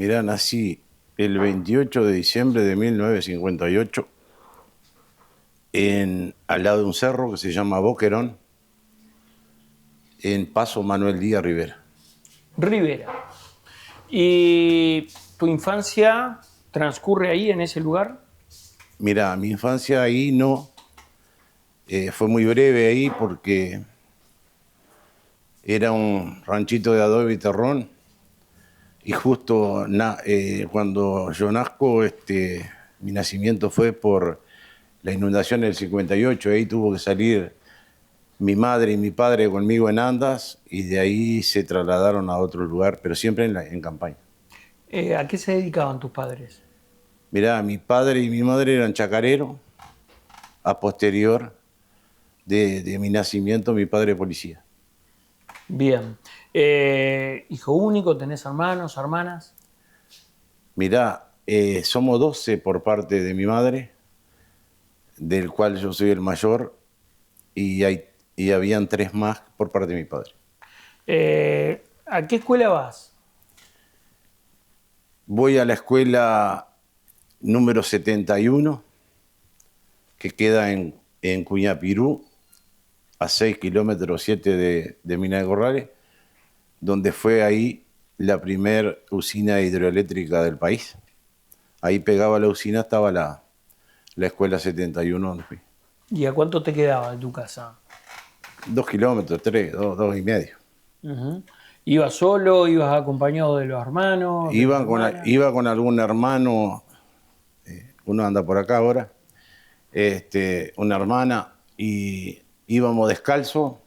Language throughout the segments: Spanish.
Mirá, nací el 28 de diciembre de 1958 al lado de un cerro que se llama Boquerón, en Paso Manuel Díaz Rivera. Rivera. ¿Y tu infancia transcurre ahí, en ese lugar? Mirá, mi infancia ahí no, fue muy breve ahí porque era un ranchito de adobe y terrón y justo cuando yo nazco, mi nacimiento fue por la inundación del 58, ahí tuvo que salir mi madre y mi padre conmigo en andas y de ahí se trasladaron a otro lugar, pero siempre en campaña. ¿A qué se dedicaban tus padres? Mirá, mi padre y mi madre eran chacareros, a posterior de mi nacimiento mi padre policía. Bien. ¿Hijo único? ¿Tenés hermanos, hermanas? Mirá, somos 12 por parte de mi madre, del cual yo soy el mayor, y habían 3 más por parte de mi padre. ¿A qué escuela vas? Voy a la escuela número 71, que queda en Cuñapirú, a 6 kilómetros 7 de Mina de Corrales, donde fue ahí la primer usina hidroeléctrica del país. Ahí pegaba la usina, estaba la escuela 71 donde fui. ¿Y a cuánto te quedaba de tu casa? 2 kilómetros, 3, 2,5. Uh-huh. ¿Ibas solo? ¿Ibas acompañado de los hermanos? ¿De las hermanas? Iba con algún hermano, uno anda por acá ahora, una hermana, y íbamos descalzos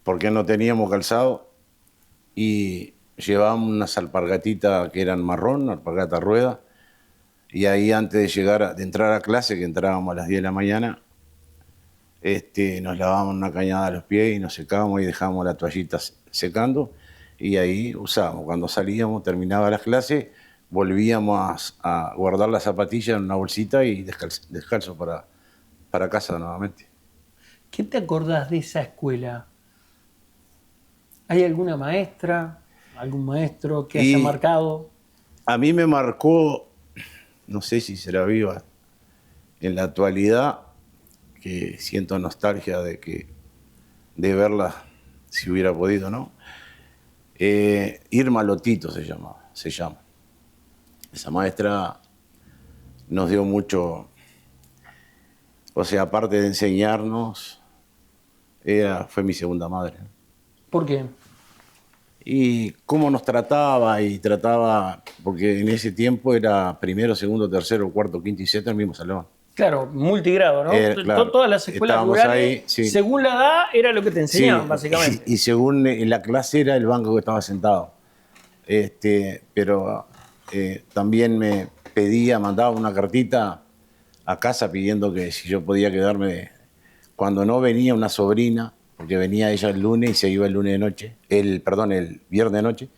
porque no teníamos calzado y llevábamos unas alpargatitas que eran marrón, alpargata rueda, y ahí antes de entrar a clase, que entrábamos a las 10 de la mañana, nos lavábamos una cañada a los pies y nos secábamos y dejábamos las toallitas secando y ahí usábamos. Cuando salíamos, terminaba las clases, volvíamos a guardar las zapatillas en una bolsita y descalzo para casa nuevamente. ¿Qué te acordás de esa escuela? ¿Hay alguna maestra, algún maestro que haya marcado? A mí me marcó, no sé si será viva en la actualidad, que siento nostalgia de verla si hubiera podido, ¿no? Irma Lotito se llama. Esa maestra nos dio mucho, o sea, aparte de enseñarnos, fue mi segunda madre. ¿Por qué? Y cómo nos trataba, porque en ese tiempo era primero, segundo, tercero, cuarto, quinto y sexto en el mismo salón. Claro, multigrado, ¿no? Claro, Todas las escuelas estábamos rurales, ahí, sí. según la edad, era lo que te enseñaban, Sí, básicamente. y según la clase era el banco que estaba sentado. Pero también me mandaba una cartita a casa pidiendo que si yo podía quedarme, cuando no venía una sobrina, porque venía ella el lunes y se iba el lunes de noche, el viernes de noche.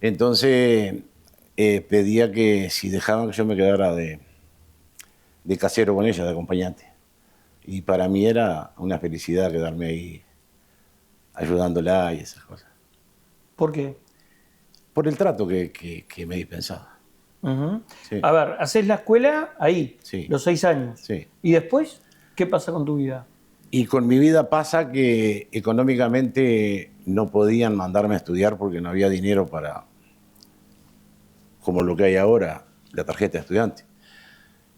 Entonces pedía que si dejaban que yo me quedara de casero con ella, de acompañante. Y para mí era una felicidad quedarme ahí ayudándola y esas cosas. ¿Por qué? Por el trato que me dispensaba. Uh-huh. Sí. A ver, haces la escuela ahí, Sí. los 6 años. Sí. ¿Y después qué pasa con tu vida? Y con mi vida pasa que económicamente no podían mandarme a estudiar porque no había dinero para, como lo que hay ahora, la tarjeta de estudiante.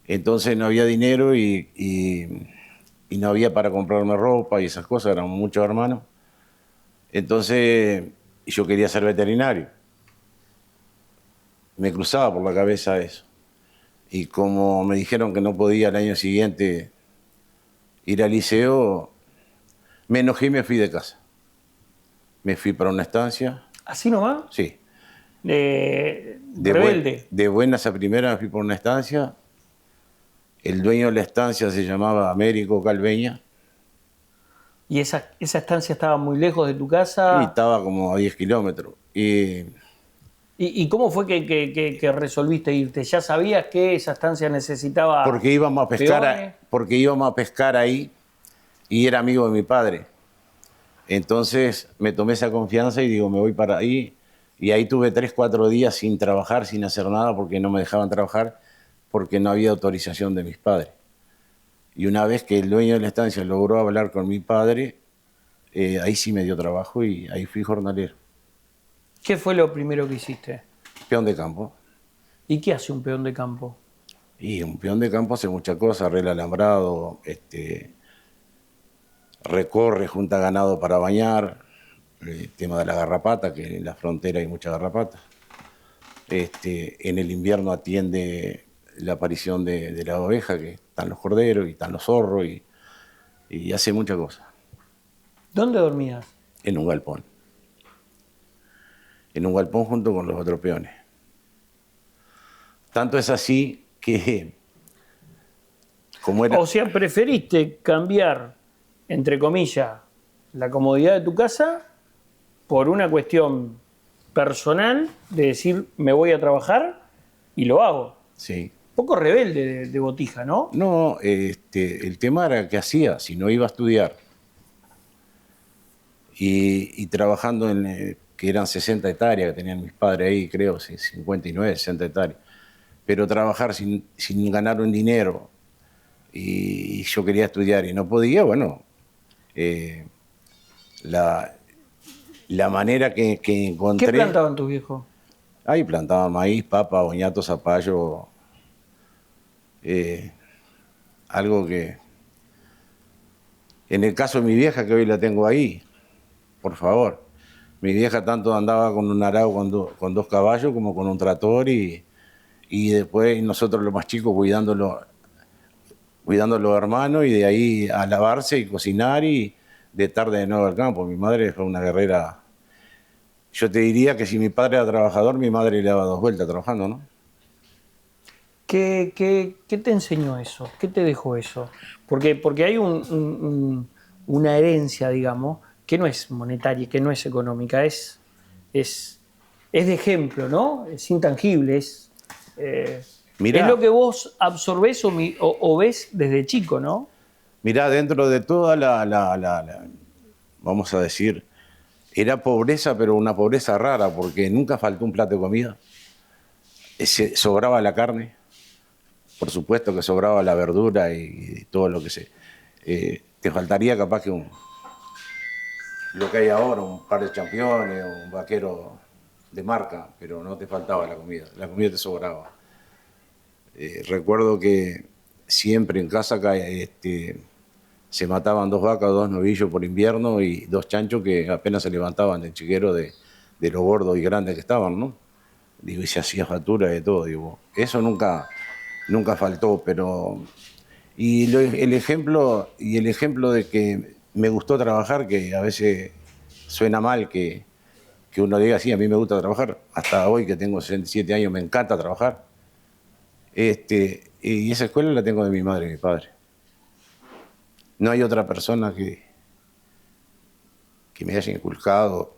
Entonces no había dinero y no había para comprarme ropa y esas cosas, eran muchos hermanos. Entonces yo quería ser veterinario. Me cruzaba por la cabeza eso. Y como me dijeron que no podía el año siguiente ir al liceo, me enojé y me fui de casa. Me fui para una estancia. ¿Así nomás? Sí. Rebelde. De buenas a primeras me fui por una estancia. El dueño de la estancia se llamaba Américo Calveña. ¿Y esa estancia estaba muy lejos de tu casa? Y estaba como a 10 kilómetros. ¿Y cómo fue que resolviste irte? ¿Ya sabías que esa estancia necesitaba porque íbamos a pescar ahí y era amigo de mi padre. Entonces me tomé esa confianza y digo, me voy para ahí. Y ahí tuve 3, 4 días sin trabajar, sin hacer nada, porque no me dejaban trabajar, porque no había autorización de mis padres. Y una vez que el dueño de la estancia logró hablar con mi padre, ahí sí me dio trabajo y ahí fui jornalero. ¿Qué fue lo primero que hiciste? Peón de campo. ¿Y qué hace un peón de campo? Y un peón de campo hace muchas cosas, arregla alambrado, recorre, junta ganado para bañar, el tema de la garrapata, que en la frontera hay mucha garrapata. En el invierno atiende la aparición de la oveja, que están los corderos y están los zorros, y hace muchas cosas. ¿Dónde dormías? En un galpón. En un galpón junto con los otros peones. Tanto es así que, como era... O sea, preferiste cambiar, entre comillas, la comodidad de tu casa por una cuestión personal de decir, me voy a trabajar y lo hago. Sí. Un poco rebelde de Botija, ¿no? No, el tema era qué hacía si no iba a estudiar. Y trabajando que eran 60 hectáreas que tenían mis padres ahí, creo, 59, 60 hectáreas. Pero trabajar sin ganar un dinero, y yo quería estudiar y no podía, bueno, la manera que encontré... ¿Qué plantaban tus viejos? Ahí plantaban maíz, papa, boñato, zapallo, algo que... En el caso de mi vieja, que hoy la tengo ahí, por favor, mi vieja tanto andaba con un arado con 2 caballos como con un tractor y después nosotros los más chicos cuidando a los hermanos y de ahí a lavarse y cocinar y de tarde de nuevo al campo. Mi madre fue una guerrera. Yo te diría que si mi padre era trabajador, mi madre le daba 2 vueltas trabajando, ¿no? ¿Qué te enseñó eso? ¿Qué te dejó eso? Porque hay una herencia, digamos, que no es monetaria, que no es económica, es de ejemplo, ¿no? Es intangible, es lo que vos absorbés o ves desde chico, ¿no? Mirá, dentro de toda vamos a decir, era pobreza, pero una pobreza rara, porque nunca faltó un plato de comida. Sobraba la carne, por supuesto que sobraba la verdura y todo lo que te faltaría capaz que lo que hay ahora, un par de championes, un vaquero de marca, pero no te faltaba la comida te sobraba. Recuerdo que siempre en casa se mataban 2 vacas, 2 novillos por invierno y 2 chanchos que apenas se levantaban del chiquero de lo gordos y grandes que estaban, ¿no? Digo, y se hacía factura de todo, digo. Eso nunca faltó, pero... el ejemplo de que me gustó trabajar, que a veces suena mal que uno diga, sí, a mí me gusta trabajar. Hasta hoy, que tengo 67 años, me encanta trabajar. Y esa escuela la tengo de mi madre y mi padre. No hay otra persona que me haya inculcado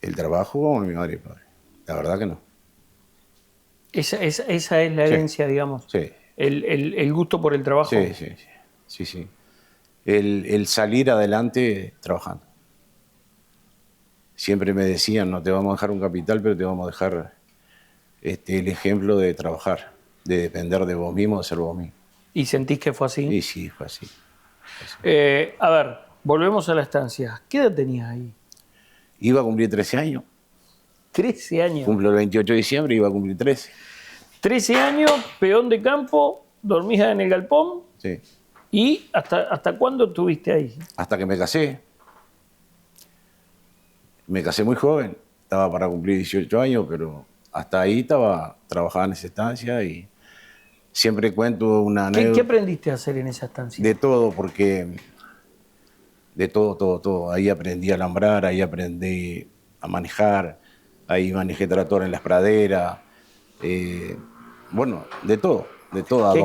el trabajo como mi madre y mi padre. La verdad que no. Esa es la herencia, sí, digamos. Sí. El gusto por el trabajo. Sí. El salir adelante trabajando. Siempre me decían, no te vamos a dejar un capital, pero te vamos a dejar el ejemplo de trabajar, de depender de vos mismo, de ser vos mismo. ¿Y sentís que fue así? Sí, fue así. A ver, volvemos a la estancia. ¿Qué edad tenías ahí? Iba a cumplir 13 años. 13 años. Cumplo el 28 de diciembre y iba a cumplir 13. 13 años, peón de campo, dormías en el galpón. Sí. ¿Y hasta cuándo estuviste ahí? Hasta que me casé. Me casé muy joven. Estaba para cumplir 18 años, pero hasta ahí trabajaba en esa estancia y siempre cuento una anécdota. ¿Qué aprendiste a hacer en esa estancia? De todo, porque... De todo. Ahí aprendí a alambrar, ahí aprendí a manejar, ahí manejé tractor en las praderas. Bueno, de todo.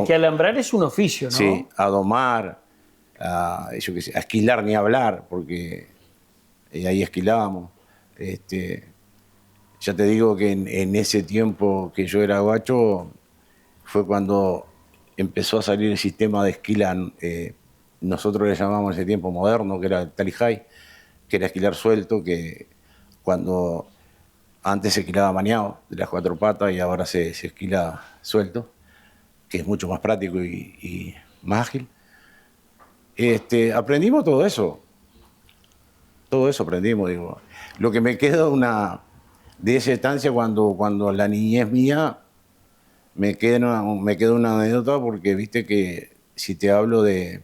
Que alambrar es un oficio, ¿no? Sí, a domar, a esquilar ni hablar, porque ahí esquilábamos. Ya te digo que en ese tiempo que yo era guacho, fue cuando empezó a salir el sistema de esquila. Nosotros le llamamos ese tiempo moderno, que era el Tally High, que era esquilar suelto, que cuando Antes se esquilaba maniado de las 4 patas y ahora se esquila suelto, que es mucho más práctico y más ágil. Aprendimos todo eso. Todo eso aprendimos, digo. Lo que me queda de esa estancia cuando la niñez mía, me queda una anécdota porque viste que si te hablo de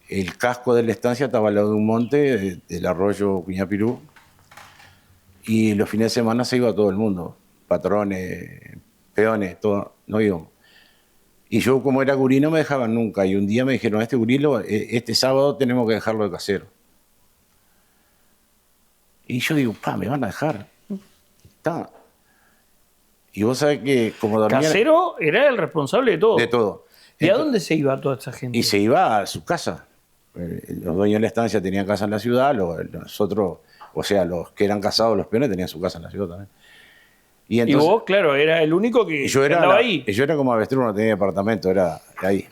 el casco de la estancia estaba al lado de un monte, del arroyo Cuñapirú, y los fines de semana se iba todo el mundo, patrones, peones, todo, no íbamos. Y yo como era gurí no me dejaban nunca, y un día me dijeron, este gurí este sábado tenemos que dejarlo de casero. Y yo digo, me van a dejar. Está. Y vos sabés que como dormía... Casero era el responsable de todo. De todo. ¿Y a dónde se iba toda esta gente? Y se iba a su casa. Los dueños de la estancia tenían casa en la ciudad, nosotros, o sea, los que eran casados, los peones, tenían su casa en la ciudad también. Y, entonces, vos, claro, era el único que andaba ahí. Yo era como avestruz, no tenía departamento, era ahí.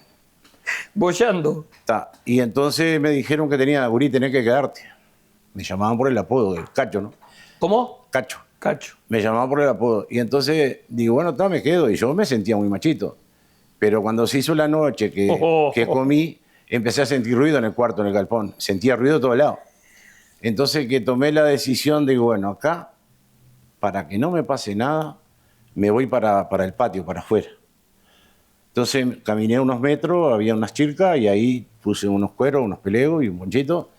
Boyando. Y entonces me dijeron que gurí, tenés que quedarte. Me llamaban por el apodo, el Cacho, ¿no? ¿Cómo? Cacho. Cacho. Me llamaban por el apodo. Y entonces digo, bueno, me quedo. Y yo me sentía muy machito. Pero cuando se hizo la noche que comí, empecé a sentir ruido en el cuarto, en el galpón. Sentía ruido de todos lados. Entonces que tomé la decisión, digo, bueno, acá, para que no me pase nada, me voy para el patio, para afuera. Entonces caminé unos metros, había unas chircas, y ahí puse unos cueros, unos pelegos y un bonchito.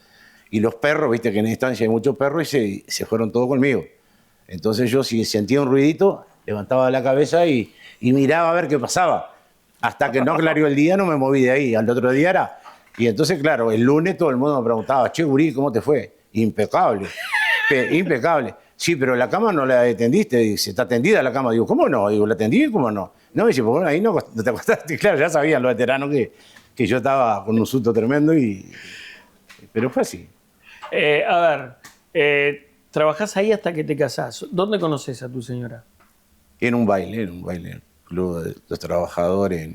Y los perros, viste que en esta estancia hay muchos perros, y se fueron todos conmigo. Entonces yo, si sentía un ruidito, levantaba la cabeza y miraba a ver qué pasaba. Hasta que no clareó el día, no me moví de ahí. Al otro día era... Y entonces, claro, el lunes todo el mundo me preguntaba, che, gurí, ¿cómo te fue? Impecable. Impecable. Sí, pero la cama no la atendiste. Dice, ¿está tendida la cama? Digo, ¿cómo no? Digo, ¿la atendí? ¿Cómo no? No, me dice, pues bueno, ahí no te acostaste. Claro, ya sabían los veteranos que yo estaba con un susto tremendo, pero fue así. A ver, trabajás ahí hasta que te casás. ¿Dónde conoces a tu señora? En un baile, en el Club de los Trabajadores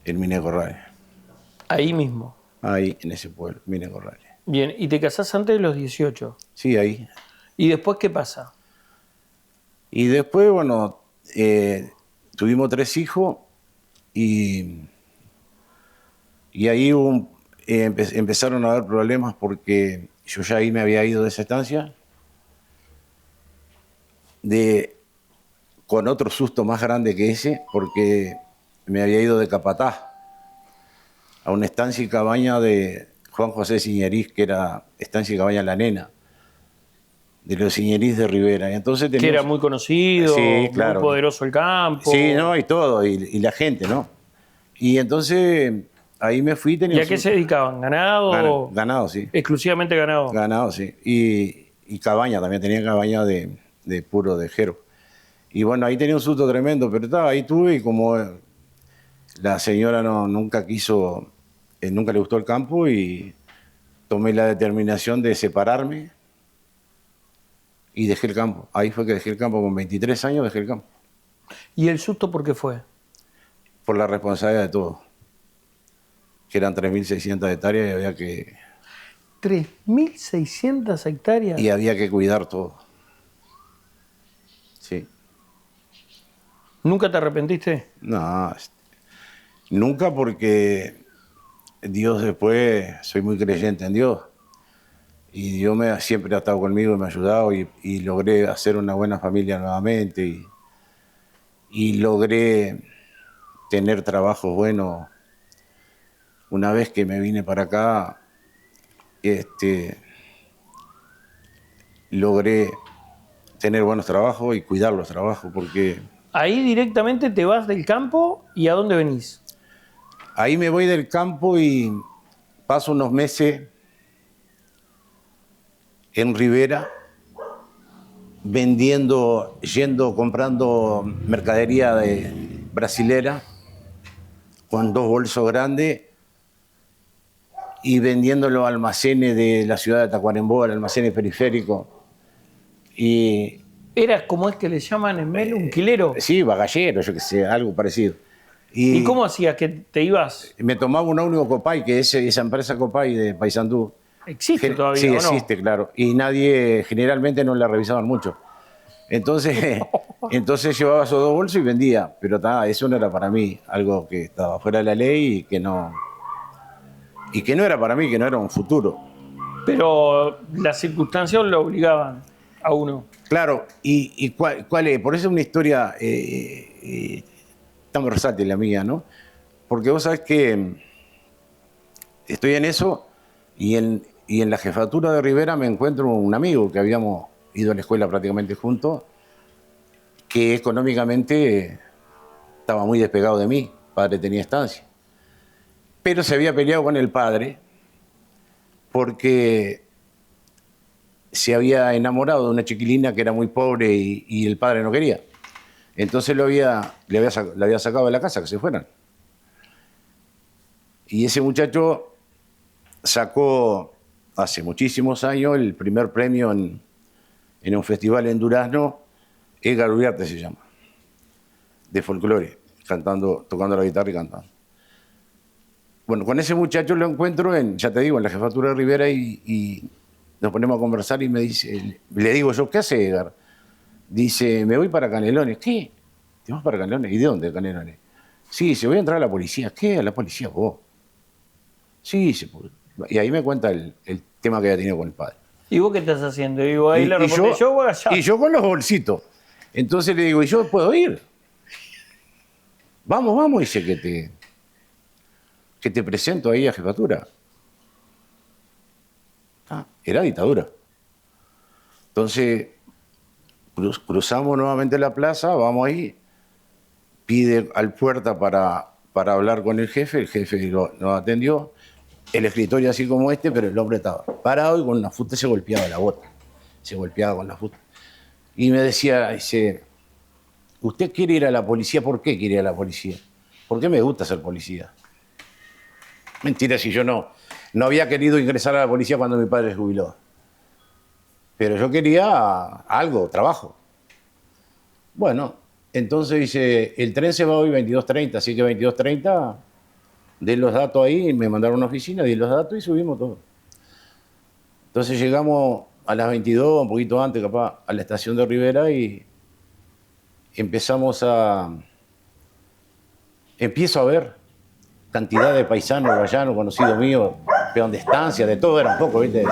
en Mina Corrales. Ahí mismo. Ahí, en ese pueblo, Mina Corrales. Bien, ¿y te casás antes de los 18? Sí, ahí. ¿Y después qué pasa? Y después, bueno, tuvimos 3 hijos y ahí empezaron a haber problemas porque yo ya ahí me había ido de esa estancia, con otro susto más grande que ese, porque me había ido de capataz a una estancia y cabaña de Juan José Ciñerís, que era estancia y cabaña La Nena, de los Ciñerís de Rivera. Y entonces que era muy conocido, sí, claro, muy poderoso el campo. Sí, ¿no? Y todo, y la gente, ¿no? Y entonces ahí me fui. ¿Y a qué se dedicaban? ¿Ganado? Ganado, sí. Exclusivamente ganado. Ganado, sí. Y cabaña, también tenía cabaña de puro de jero. Y bueno, ahí tenía un susto tremendo, pero ahí tuve, y como la señora nunca quiso, nunca le gustó el campo, y tomé la determinación de separarme y dejé el campo. Ahí fue que dejé el campo, con 23 años dejé el campo. ¿Y el susto por qué fue? Por la responsabilidad de todo. Que eran 3.600 hectáreas y había que... 3.600 hectáreas. Y había que cuidar todo. Sí. ¿Nunca te arrepentiste? No, nunca, porque Dios, después, soy muy creyente en Dios. Y Dios siempre ha estado conmigo y me ha ayudado, y logré hacer una buena familia nuevamente, y logré tener trabajos buenos. Una vez que me vine para acá, logré tener buenos trabajos y cuidar los trabajos, porque... Ahí directamente te vas del campo, ¿y a dónde venís? Ahí me voy del campo y paso unos meses en Rivera, comprando mercadería brasilera, con 2 bolsos grandes, y vendiéndolo a almacenes de la ciudad de Tacuarembó, almacenes periféricos. ¿Eras, como es que le llaman en Melo, un quilero? Sí, bagallero, yo qué sé, algo parecido. ¿Y cómo hacías que te ibas? Me tomaba un ómnibus Copay, que es esa empresa Copay de Paysandú. ¿Existe todavía, sí, o no? existe, claro. Y generalmente no la revisaban mucho. Entonces llevaba esos 2 bolsos y vendía. Pero eso no era para mí, algo que estaba fuera de la ley y que no era para mí, que no era un futuro. Pero las circunstancias lo obligaban a uno. Claro, y cuál es, por eso es una historia tan versátil la mía, ¿no? Porque vos sabés que estoy en eso y en la jefatura de Rivera me encuentro un amigo que habíamos ido a la escuela prácticamente juntos, que económicamente estaba muy despegado de mí, el padre tenía estancia. Pero se había peleado con el padre porque se había enamorado de una chiquilina que era muy pobre y el padre no quería. Entonces le había sacado de la casa, que se fueran. Y ese muchacho sacó hace muchísimos años el primer premio en un festival en Durazno, Edgar Uriarte se llama, de folclore, tocando la guitarra y cantando. Bueno, con ese muchacho lo encuentro ya te digo, en la jefatura de Rivera y nos ponemos a conversar y me dice, le digo yo, ¿qué hace Edgar? Dice, me voy para Canelones. ¿Qué? ¿Te vas para Canelones? ¿Y de dónde Canelones? Sí, se voy a entrar a la policía. ¿Qué? ¿A la policía vos? Sí, y ahí me cuenta el tema que había tenido con el padre. ¿Y vos qué estás haciendo? Digo, ahí le responde, yo voy allá. Y yo con los bolsitos. Entonces le digo, ¿y yo puedo ir? Vamos, dice que te presento ahí a jefatura. Era dictadura. Entonces, cruzamos nuevamente la plaza, vamos ahí, pide al puerta para hablar con el jefe nos atendió, el escritorio así como pero el hombre estaba parado y con una fusta se golpeaba la bota, se golpeaba con la fusta. Y me dice, ¿usted quiere ir a la policía? ¿Por qué quiere ir a la policía? Porque me gusta ser policía. Mentira, si yo no había querido ingresar a la policía cuando mi padre se jubiló. Pero yo quería algo, trabajo. Bueno, entonces dice, el tren se va hoy 22:30, así que 22:30, den los datos ahí, me mandaron a una oficina, di los datos y subimos todo. Entonces llegamos a las 22, un poquito antes capaz, a la estación de Rivera y empiezo a ver cantidad de paisanos, guayanos, conocidos míos, peón de estancia, de todo era un poco, ¿viste?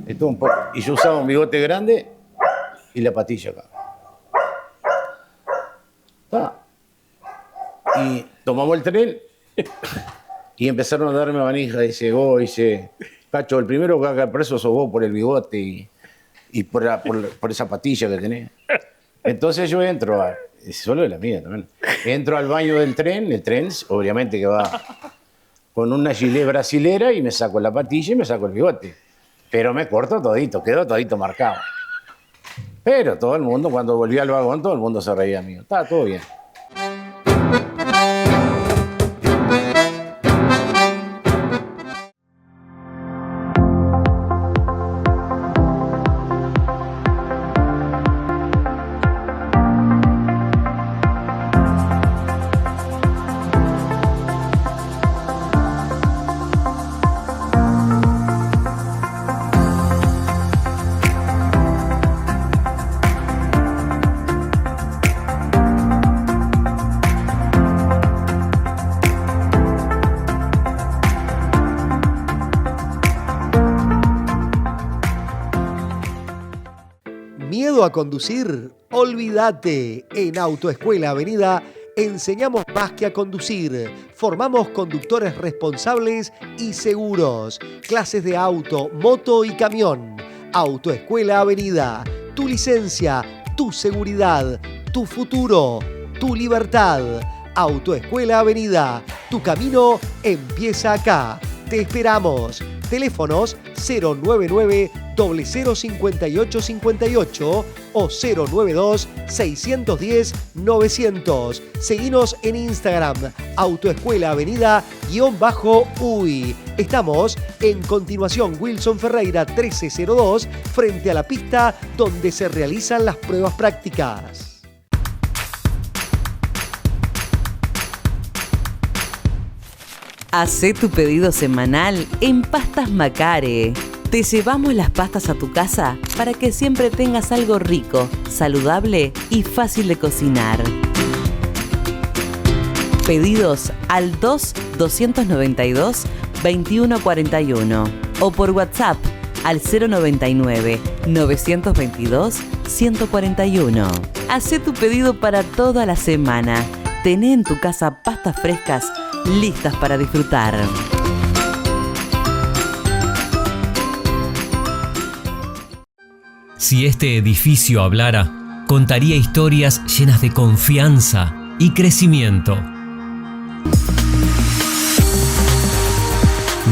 De todo un poco. Y yo usaba un bigote grande y la patilla acá. Y tomamos el tren y empezaron a darme manija. Dice, Cacho, el primero que haga preso sos vos por el bigote y por esa patilla que tenés. Entonces yo entro, solo de la mía también, entro al baño del tren, el tren obviamente que va con una gilet brasilera y me saco la patilla y me saco el bigote. Pero me corto todito, quedó todito marcado. Pero todo el mundo, cuando volví al vagón, todo el mundo se reía mío. Estaba todo bien. ¿Miedo a conducir? Olvídate. En Autoescuela Avenida enseñamos más que a conducir. Formamos conductores responsables y seguros. Clases de auto, moto y camión. Autoescuela Avenida. Tu licencia, tu seguridad, tu futuro, tu libertad. Autoescuela Avenida. Tu camino empieza acá. Te esperamos. Teléfonos 099-005858 o 092-610-900. Seguinos en Instagram, Autoescuela Avenida_UI. Estamos en Continuación Wilson Ferreira 1302, frente a la pista donde se realizan las pruebas prácticas. Hacé tu pedido semanal en Pastas Macare. Te llevamos las pastas a tu casa para que siempre tengas algo rico, saludable y fácil de cocinar. Pedidos al 2-292-2141 o por WhatsApp al 099-922-141. Hacé tu pedido para toda la semana. Tené en tu casa pastas frescas listas para disfrutar. Si este edificio hablara, contaría historias llenas de confianza y crecimiento.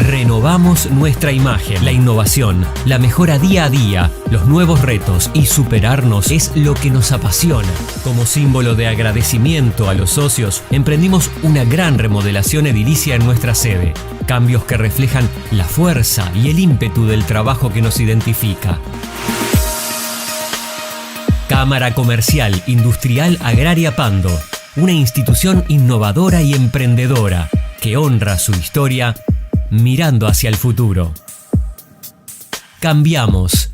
Renovamos nuestra imagen. La innovación, la mejora día a día, los nuevos retos y superarnos es lo que nos apasiona. Como símbolo de agradecimiento a los socios, emprendimos una gran remodelación edilicia en nuestra sede. Cambios que reflejan la fuerza y el ímpetu del trabajo que nos identifica. Cámara Comercial Industrial Agraria Pando, una institución innovadora y emprendedora que honra su historia mirando hacia el futuro. Cambiamos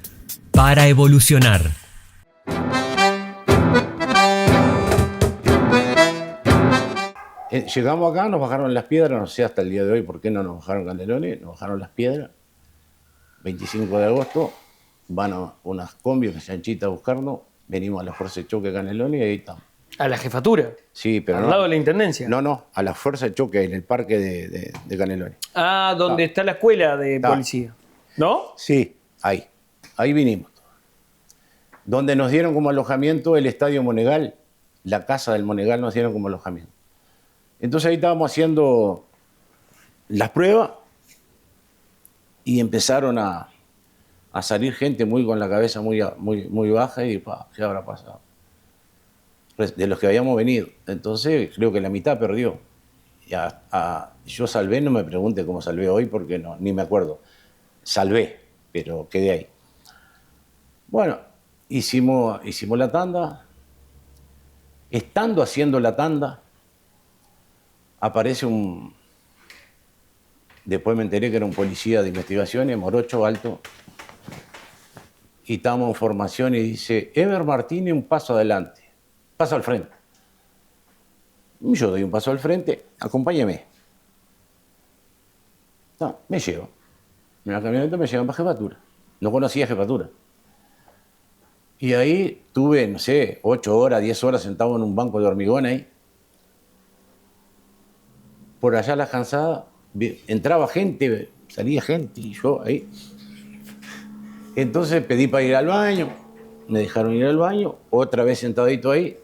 para evolucionar. Llegamos acá, nos bajaron las piedras, no sé hasta el día de hoy por qué no nos bajaron Canelones, nos bajaron las piedras. 25 de agosto, van a unas combios que Chanchita a buscarnos, venimos a la Fuerza de Choque Canelones y ahí estamos. ¿A la jefatura? Sí, pero ¿Al no. lado de la intendencia? No, a la Fuerza de Choque en el parque de Canelones. Ah, donde está la escuela de policía. ¿No? Sí, ahí vinimos. Donde nos dieron como alojamiento el Estadio Monegal, la casa del Monegal nos dieron como alojamiento. Entonces ahí estábamos haciendo las pruebas y empezaron a salir gente con la cabeza muy baja y ¿qué habrá pasado? De los que habíamos venido. Entonces creo que la mitad perdió. Yo salvé, no me pregunte cómo salvé hoy porque no, ni me acuerdo. Salvé, pero quedé ahí. Bueno, hicimos la tanda. Estando haciendo la tanda, aparece después me enteré que era un policía de investigaciones, morocho, alto, y estábamos en formación y dice, Eber Martínez, un paso adelante, paso al frente. Y yo doy un paso al frente, acompáñeme. No, me llevo. En la camioneta me llevan para jefatura. No conocía jefatura. Y ahí tuve, no sé, 8 horas, 10 horas sentado en un banco de hormigón ahí. Por allá la cansada, entraba gente, salía gente y yo ahí. Entonces pedí para ir al baño, me dejaron ir al baño, otra vez sentadito ahí.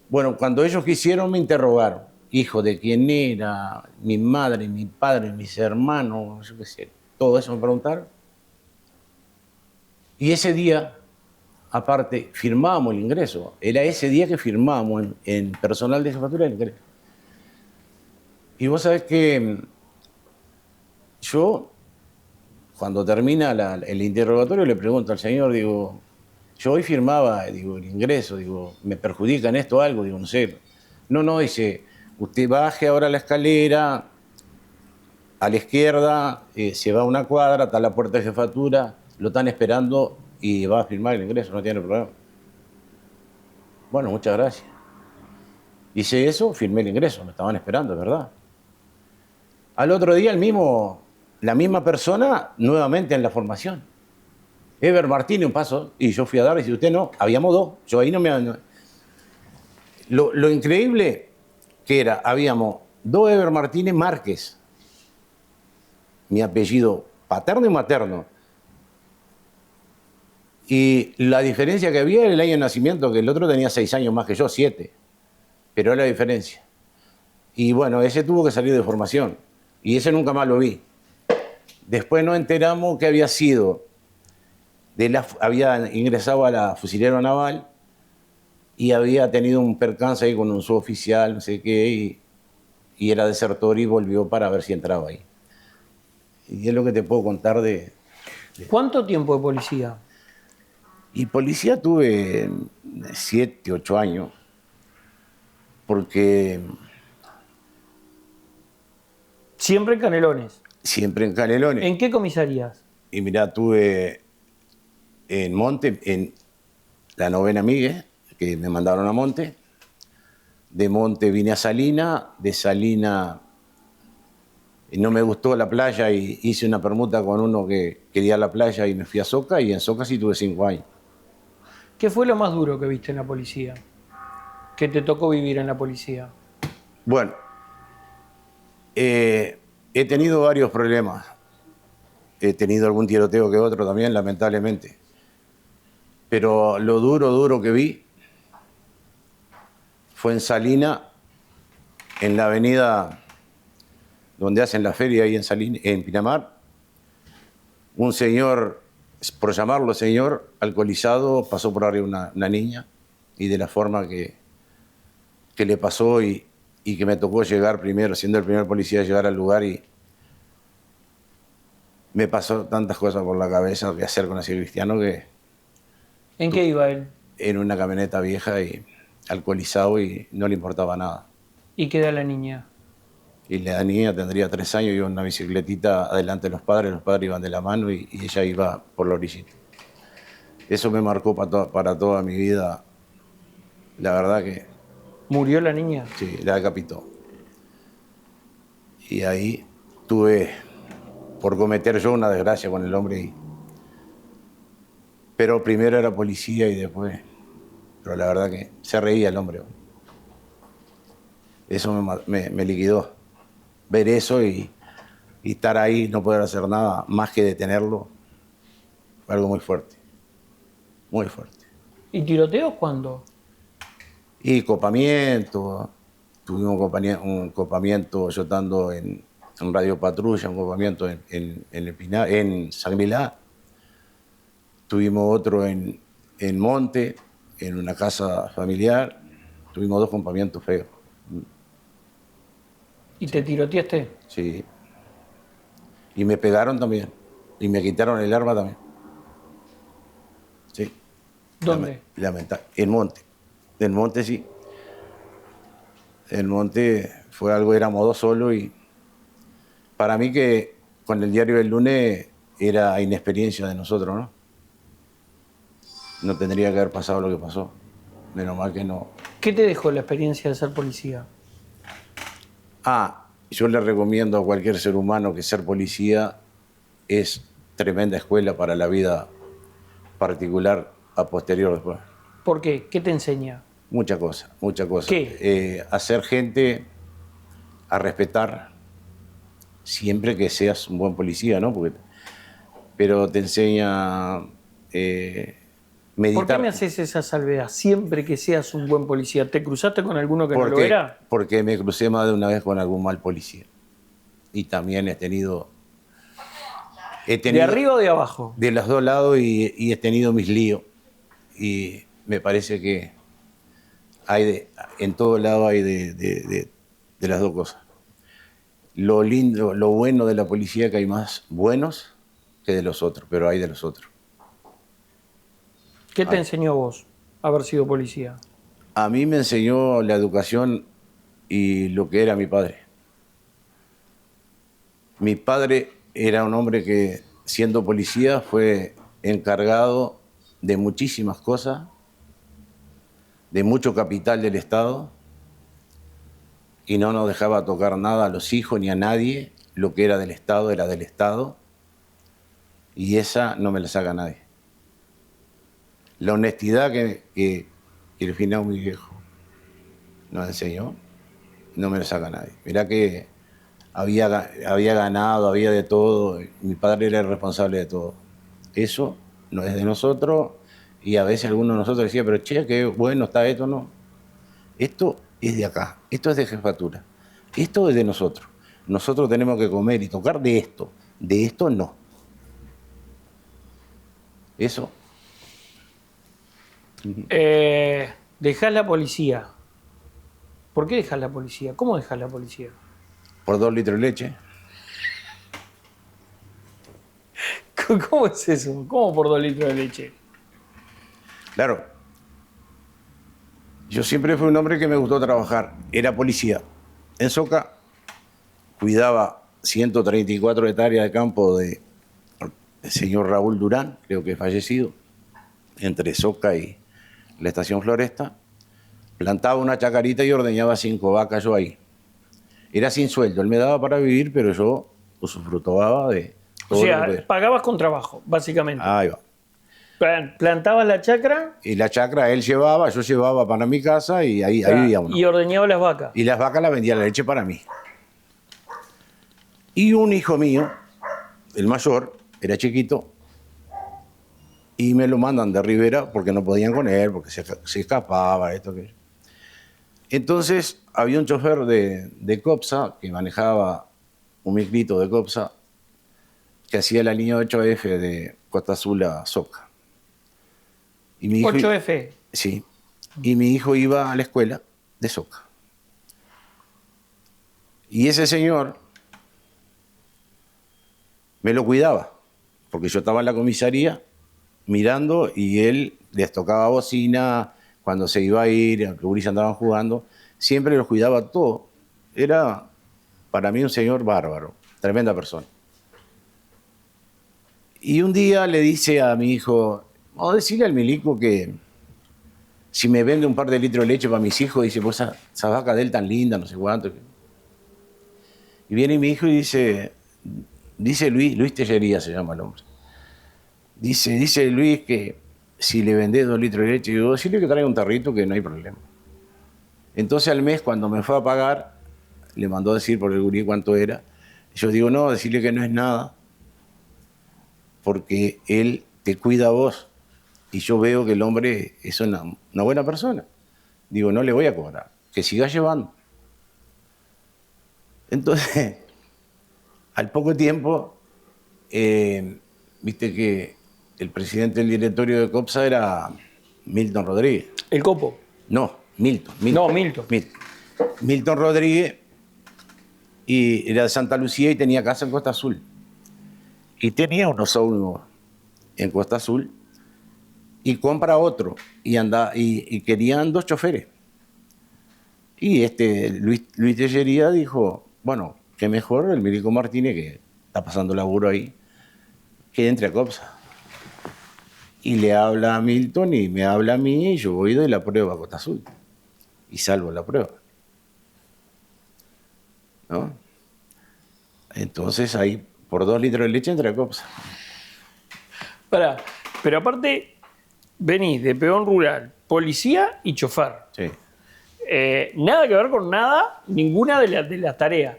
Bueno, cuando ellos quisieron me interrogaron, hijo de quién era, mi madre, mi padre, mis hermanos, yo qué sé, todo eso me preguntaron. Y ese día, aparte, firmábamos el ingreso, era ese día que firmábamos en personal de jefatura el ingreso. Y vos sabés que yo, cuando termina el interrogatorio, le pregunto al señor, digo, yo hoy firmaba, digo, el ingreso, digo, ¿me perjudica en esto algo? Digo, no sé. No, dice, usted baje ahora la escalera, a la izquierda, se va a una cuadra, está la puerta de jefatura, lo están esperando y va a firmar el ingreso, no tiene problema. Bueno, muchas gracias. Hice eso, firmé el ingreso, me estaban esperando, es verdad. Al otro día la misma persona nuevamente en la formación. Eber Martínez, un paso, y yo fui a dar, y si usted no, habíamos 2, yo ahí no me... Lo increíble que era, habíamos 2 Eber Martínez Márquez, mi apellido paterno y materno. Y la diferencia que había era el año de nacimiento, que el otro tenía 6 años más que yo, 7. Pero era la diferencia. Y bueno, ese tuvo que salir de formación. Y ese nunca más lo vi. Después nos enteramos que había sido, había ingresado a la fusilero naval y había tenido un percance ahí con un suboficial, no sé qué, y era desertor y volvió para ver si entraba ahí. Y es lo que te puedo contar de... ¿Cuánto tiempo de policía? Y policía tuve 7, 8 años, porque... Siempre en Canelones. Siempre en Canelones. ¿En qué comisarías? Y mirá, tuve en Monte, en la 9ª Miguel, que me mandaron a Monte. De Monte vine a Salina, de Salina no me gustó la playa y hice una permuta con uno que quería la playa y me fui a Soca, y en Soca sí tuve 5 años. ¿Qué fue lo más duro que viste en la policía? ¿Qué te tocó vivir en la policía? Bueno, he tenido varios problemas. He tenido algún tiroteo que otro también, lamentablemente. Pero lo duro que vi fue en Salina, en la avenida donde hacen la feria ahí en Salina, en Pinamar. Un señor, por llamarlo señor, alcoholizado, pasó por arriba una niña, y de la forma que le pasó y que me tocó llegar primero, siendo el primer policía a llegar al lugar, y me pasó tantas cosas por la cabeza que hacer con ese cristiano, que ¿En qué iba él? en una camioneta vieja y alcoholizado y no le importaba nada. ¿Y qué da la niña? Y la niña tendría 3 años, iba en una bicicletita adelante de los padres iban de la mano y ella iba por la orillita. Eso me marcó para toda mi vida. La verdad que ¿Murió la niña? sí, la decapitó. Y ahí tuve por cometer yo una desgracia con el hombre. Pero primero era policía y después... Pero la verdad que se reía el hombre. Eso me liquidó. Ver eso y estar ahí, no poder hacer nada más que detenerlo, fue algo muy fuerte. Muy fuerte. ¿Y tiroteos cuándo? Y copamiento. Tuvimos un copamiento, yo estando en Radio Patrulla, un copamiento en San Milá. Tuvimos otro en Monte, en una casa familiar. Tuvimos 2 copamientos feos. ¿Y te tiroteaste? Sí. Y me pegaron también. Y me quitaron el arma también. Sí. ¿Dónde? En Monte. En Monte sí. En Monte fue algo, éramos 2 solos, y para mí que con el diario del lunes era inexperiencia de nosotros, ¿no? No tendría que haber pasado lo que pasó. Menos mal que no. ¿Qué te dejó la experiencia de ser policía? Yo le recomiendo a cualquier ser humano que ser policía es tremenda escuela para la vida particular a posterior después. ¿Por qué? ¿Qué te enseña? Muchas cosas, muchas cosas. ¿Qué? Hacer gente, a respetar, siempre que seas un buen policía, ¿no? Pero te enseña meditar. ¿Por qué me haces esa salvedad? Siempre que seas un buen policía. ¿Te cruzaste con alguno que no lo era? Porque me crucé más de una vez con algún mal policía. Y también he tenido ¿De arriba o de abajo? De los 2 lados, y he tenido mis líos. Y me parece que en todo lado hay de las 2 cosas. Lo lindo, lo bueno de la policía es que hay más buenos que de los otros, pero hay de los otros. ¿Qué te enseñó vos haber sido policía? A mí me enseñó la educación y lo que era mi padre. Mi padre era un hombre que, siendo policía, fue encargado de muchísimas cosas, de mucho capital del Estado, y no nos dejaba tocar nada a los hijos ni a nadie. Lo que era del Estado era del Estado, y esa no me la saca nadie. La honestidad que el final mi viejo nos enseñó, no me la saca nadie. Mirá que había ganado, había de todo, mi padre era el responsable de todo. Eso no es de nosotros, y a veces alguno de nosotros decía, pero che, qué bueno está esto, no. Esto es de acá, esto es de jefatura, esto es de nosotros. Nosotros tenemos que comer y tocar de esto no. Eso. Dejás la policía. ¿Por qué dejás la policía? ¿Cómo dejás la policía? Por 2 litros de leche. ¿Cómo es eso? ¿Cómo por 2 litros de leche? Claro. Yo siempre fui un hombre que me gustó trabajar. Era policía. En Soca cuidaba 134 hectáreas de campo del señor Raúl Durán, creo que fallecido, entre Soca y la estación Floresta. Plantaba una chacarita y ordeñaba 5 vacas yo ahí. Era sin sueldo, él me daba para vivir, pero yo usufructuaba de todo O lo que sea, podía. pagabas con trabajo, básicamente. Ahí va. Plantabas la chacra Y la chacra él llevaba, yo llevaba para mi casa y ahí vivíamos. y ordeñabas las vacas. Y las vacas las vendía la leche para mí. Y un hijo mío, el mayor, era chiquito, y me lo mandan de Rivera porque no podían con él, porque se escapaba, esto, aquello. Entonces había un chofer de Copsa que manejaba un micrito de Copsa que hacía la línea 8F de Costa Azul a Soca. Y mi hijo, 8F. sí. Y mi hijo iba a la escuela de Soca. Y ese señor me lo cuidaba, porque yo estaba en la comisaría mirando y él les tocaba bocina cuando se iba a ir, los gurises andaban jugando, siempre los cuidaba todo. Era para mí un señor bárbaro, tremenda persona. Y un día le dice a mi hijo, vamos a decirle al milico que si me vende un par de litros de leche para mis hijos, dice, pues esa vaca de él tan linda, no sé cuánto. Y viene mi hijo y dice Luis Tellería se llama el hombre. Dice Luis que si le vendés 2 litros de leche, yo decirle que traiga un tarrito que no hay problema. Entonces al mes cuando me fue a pagar, le mandó a decir por el gurí cuánto era. Yo digo, no, decirle que no es nada, porque él te cuida a vos. Y yo veo que el hombre es una buena persona. Digo, no le voy a cobrar, que siga llevando. Entonces, al poco tiempo, viste que el presidente del directorio de Copsa era Milton Rodríguez. El copo. No, Milton. No, Milton. Milton Rodríguez, y era de Santa Lucía y tenía casa en Costa Azul. Y tenía unos ómnibus en Costa Azul y compra otro y querían 2 choferes. Y Luis Tellería dijo, bueno, qué mejor el Milico Martínez, que está pasando laburo ahí, que entre a Copsa. Y le habla a Milton y me habla a mí y yo voy y doy la prueba a Costa Azul. Y salvo la prueba. ¿No? Entonces ahí, por 2 litros de leche, entra a Copsa. Pará, pero aparte, venís de peón rural, policía y chofer. Sí. Nada que ver con nada, ninguna de las tareas.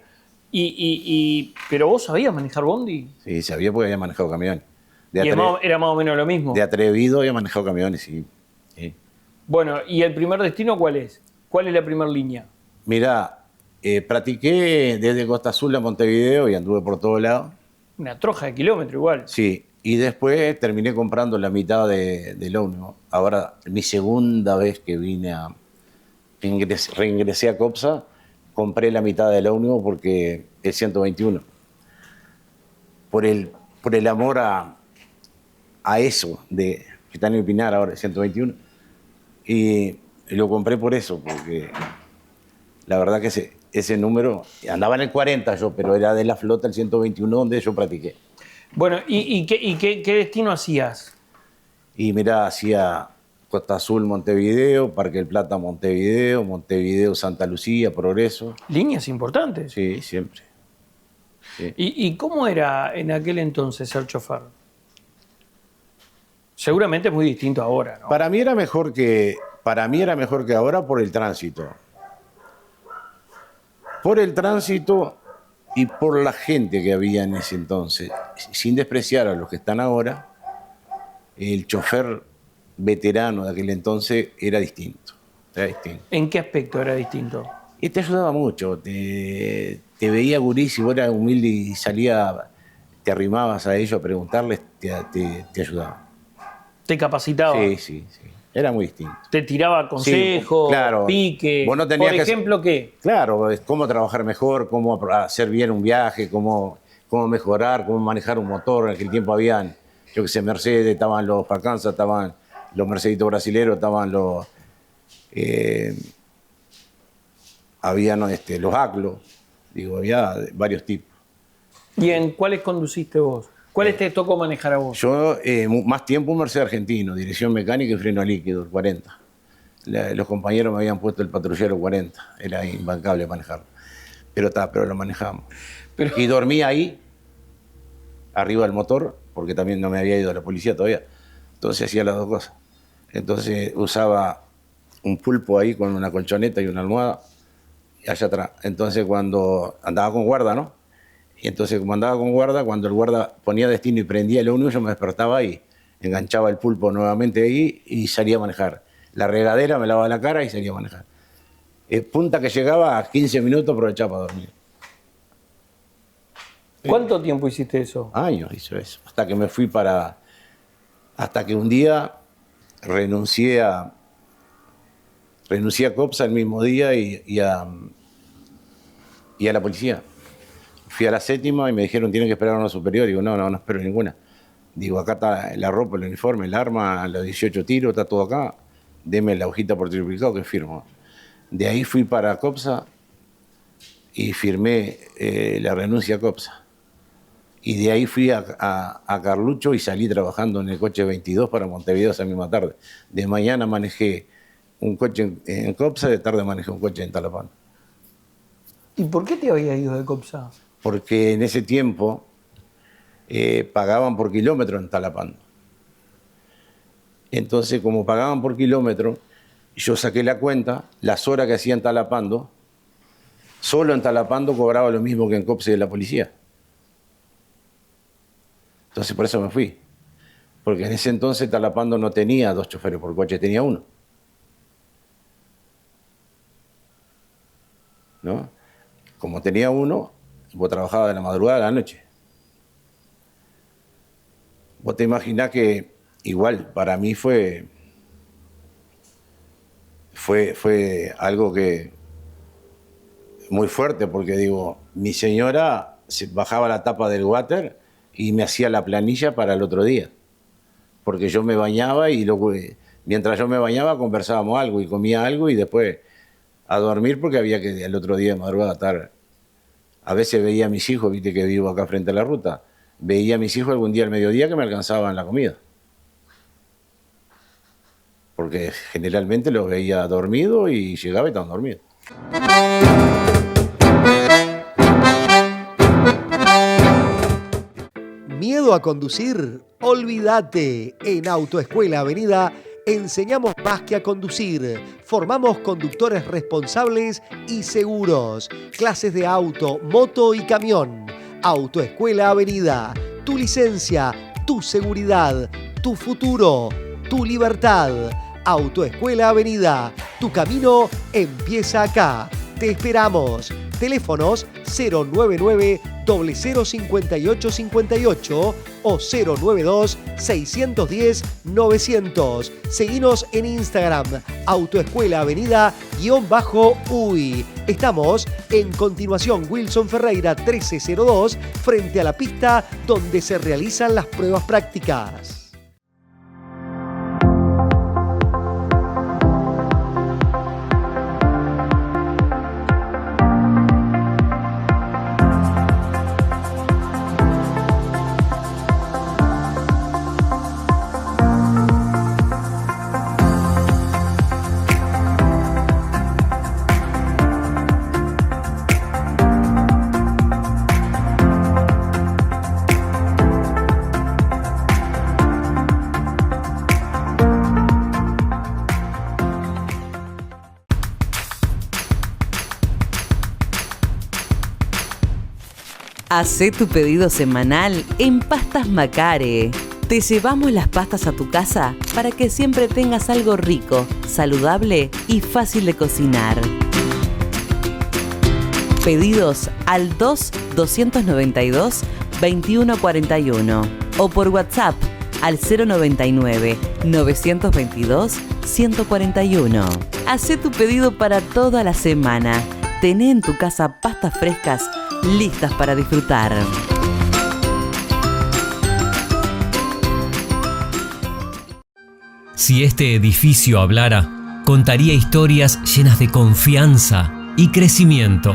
Pero vos sabías manejar bondi. Sí, sabía porque había manejado camiones. Era más o menos lo mismo. De atrevido había manejado camiones, sí. Sí. Bueno, ¿y el primer destino cuál es? ¿Cuál es la primera línea? Mirá, practiqué desde Costa Azul a Montevideo y anduve por todos lados. Una troja de kilómetro igual. Sí, y después terminé comprando la mitad del ómnibus. Ahora, mi segunda vez que reingresé a Copsa, compré la mitad del ómnibus porque es 121. Por el amor a eso, que está en el Pinar ahora, 121. Y lo compré por eso, porque la verdad que ese número, andaba en el 40 yo, pero era de la flota el 121 donde yo practiqué. Bueno, ¿y qué destino hacías? Y mirá, hacía Costa Azul, Montevideo, Parque del Plata, Montevideo, Montevideo, Santa Lucía, Progreso. Líneas importantes. Sí, siempre. Sí. ¿Y cómo era en aquel entonces ser chofer? Seguramente es muy distinto ahora, ¿no? Para mí era mejor que ahora por el tránsito. Por el tránsito y por la gente que había en ese entonces. Sin despreciar a los que están ahora, el chofer veterano de aquel entonces era distinto. Era distinto. ¿En qué aspecto era distinto? Y te ayudaba mucho. Te veía gurí, si vos eras humilde y te arrimabas a ellos a preguntarles, te ayudaba. ¿Te capacitaba? Sí. Era muy distinto. ¿Te tiraba consejos, Sí, claro. pique? Vos no tenías Por ejemplo, ¿qué? Claro, es cómo trabajar mejor, cómo hacer bien un viaje, cómo mejorar, cómo manejar un motor. En aquel tiempo habían, yo que sé, Mercedes, estaban los Facanza, estaban los Merceditos brasileros, estaban los habían los ACLO, digo, había varios tipos. ¿Y en cuáles conduciste vos? ¿Cuáles te tocó manejar a vos? Yo, más tiempo, un Mercedes argentino, dirección mecánica y freno líquido, el 40. Los compañeros me habían puesto el patrullero 40, era imbancable manejarlo. Pero lo manejamos. Y dormía ahí, arriba del motor, porque también no me había ido a la policía todavía. Entonces hacía las dos cosas. Entonces usaba un pulpo ahí con una colchoneta y una almohada, y allá atrás. Entonces cuando andaba con guarda, ¿no? Y entonces como andaba con guarda, cuando el guarda ponía destino y prendía el ómnibus, yo me despertaba ahí, enganchaba el pulpo nuevamente ahí y salía a manejar. La regadera, me lavaba la cara y salía a manejar. Punta que llegaba a 15 minutos, aprovechaba para dormir. ¿Cuánto tiempo hiciste eso? Años hizo eso. Hasta que me fui hasta que un día renuncié a COPSA el mismo día y a la policía. Fui a la 7ª y me dijeron, tienen que esperar a una superior. Digo, no espero ninguna. Digo, acá está la ropa, el uniforme, el arma, los 18 tiros, está todo acá. Deme la hojita por triplicado que firmo. De ahí fui para COPSA y firmé la renuncia a COPSA. Y de ahí fui a Carlucho y salí trabajando en el coche 22 para Montevideo esa misma tarde. De mañana manejé un coche en COPSA, de tarde manejé un coche en Talapando. ¿Y por qué te habías ido de COPSA? Porque en ese tiempo pagaban por kilómetro en Talapando. Entonces, como pagaban por kilómetro, yo saqué la cuenta, las horas que hacía en Talapando, solo en Talapando cobraba lo mismo que en COPSA de la policía. Entonces por eso me fui. Porque en ese entonces Talapando no tenía 2 choferes por coche, tenía 1. ¿No? Como tenía 1, vos trabajabas de la madrugada a la noche. Vos te imaginás que igual para mí fue algo que muy fuerte, porque digo, mi señora se bajaba la tapa del water y me hacía la planilla para el otro día. Porque yo me bañaba y mientras yo me bañaba conversábamos algo y comía algo y después a dormir porque había que el otro día de madrugada estar. A veces veía a mis hijos, viste que vivo acá frente a la ruta, veía a mis hijos algún día al mediodía que me alcanzaban la comida. Porque generalmente los veía dormidos y llegaba y estaban dormidos. ¿Miedo a conducir? Olvídate. En Autoescuela Avenida enseñamos más que a conducir. Formamos conductores responsables y seguros. Clases de auto, moto y camión. Autoescuela Avenida. Tu licencia, tu seguridad, tu futuro, tu libertad. Autoescuela Avenida. Tu camino empieza acá. Te esperamos. Teléfonos 099-005858 o 092-610-900. Seguinos en Instagram, Autoescuela Avenida_UI. Estamos en Continuación Wilson Ferreira 1302, frente a la pista donde se realizan las pruebas prácticas. Hacé tu pedido semanal en Pastas Macare. Te llevamos las pastas a tu casa para que siempre tengas algo rico, saludable y fácil de cocinar. Pedidos al 2-292-2141 o por WhatsApp al 099-922-141. Hacé tu pedido para toda la semana. Tené en tu casa pastas frescas listas para disfrutar. Si este edificio hablara, contaría historias llenas de confianza y crecimiento.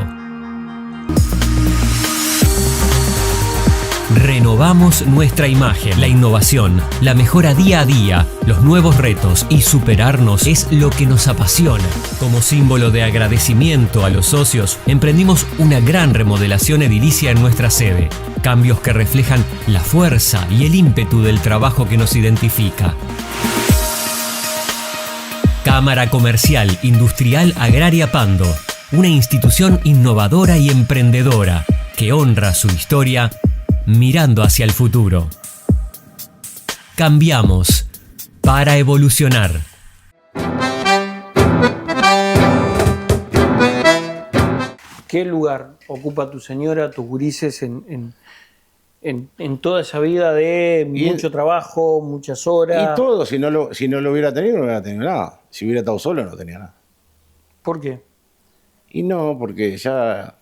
Renovamos nuestra imagen, la innovación, la mejora día a día, los nuevos retos y superarnos es lo que nos apasiona. Como símbolo de agradecimiento a los socios, emprendimos una gran remodelación edilicia en nuestra sede. Cambios que reflejan la fuerza y el ímpetu del trabajo que nos identifica. Cámara Comercial Industrial Agraria Pando, una institución innovadora y emprendedora que honra su historia mirando hacia el futuro. Cambiamos para evolucionar. ¿Qué lugar ocupa tu señora, tus gurises en toda esa vida de mucho trabajo, muchas horas? Y todo, si no lo hubiera tenido, no hubiera tenido nada. Si hubiera estado solo, no tenía nada. ¿Por qué? Y no, porque ya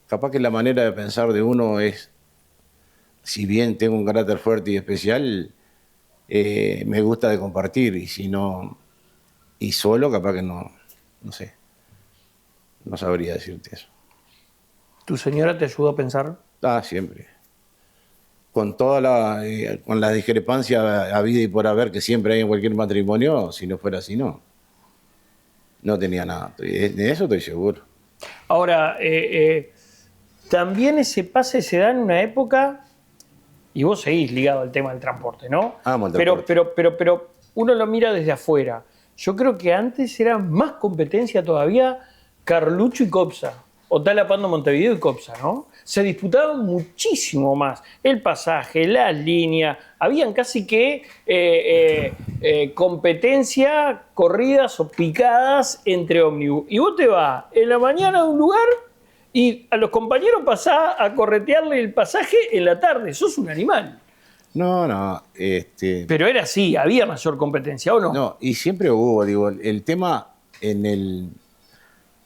capaz que la manera de pensar de uno es, si bien tengo un carácter fuerte y especial, me gusta de compartir, y si no, y solo capaz que no sé, no sabría decirte eso. ¿Tu señora te ayudó a pensar? Ah, siempre. Con con la discrepancia habida y por haber que siempre hay en cualquier matrimonio, si no fuera así, no tenía nada. De eso estoy seguro. Ahora, también ese pase se da en una época, y vos seguís ligado al tema del transporte, ¿no? Amo el transporte. Pero uno lo mira desde afuera. Yo creo que antes era más competencia todavía Carlucho y Copsa, o Talapando Montevideo y Copsa, ¿no? Se disputaban muchísimo más el pasaje, las líneas, habían casi que competencia, corridas o picadas entre ómnibus. Y vos te vas en la mañana a un lugar y a los compañeros pasás a corretearle el pasaje en la tarde. Sos un animal. No. Pero era así, había mayor competencia, ¿o no? No, y siempre hubo, digo, el tema